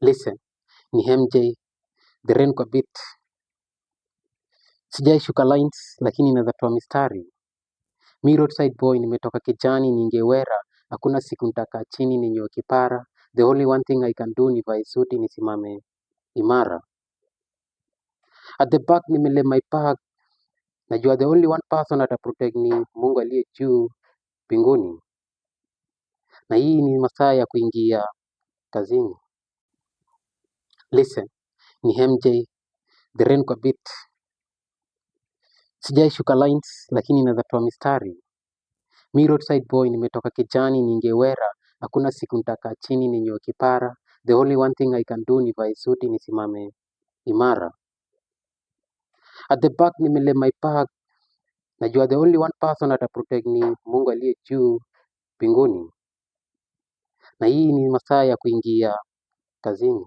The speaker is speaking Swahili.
Listen, ni MJ, the rain kwa beat. Sijaishuka lines lakini naweza toa mistari. Mi roadside boy nimetoka kijani ningewera. Hakuna siku nitakaa chini ninyoe kipara. The only one thing I can do ni vae suti nisimame imara. At the back nimelay my bag. Najua the only one person ataprotect ni Mungu aliye juu mbinguni. Na hii ni masaa ya kuingia kazini. Listen, ni MJ, the rain kwa beat. Sijaishuka lines lakini naweza toa mistari. Mi roadside boy nimetoka kijani ningewera. Hakuna siku nitakaa chini ninyoe kipara. The only one thing I can do ni vae suti nisimame imara. At the back nimelay my bag. Najua the only one person ataprotect ni Mungu aliye juu mbinguni. Na hii ni masaa ya kuingia kazini.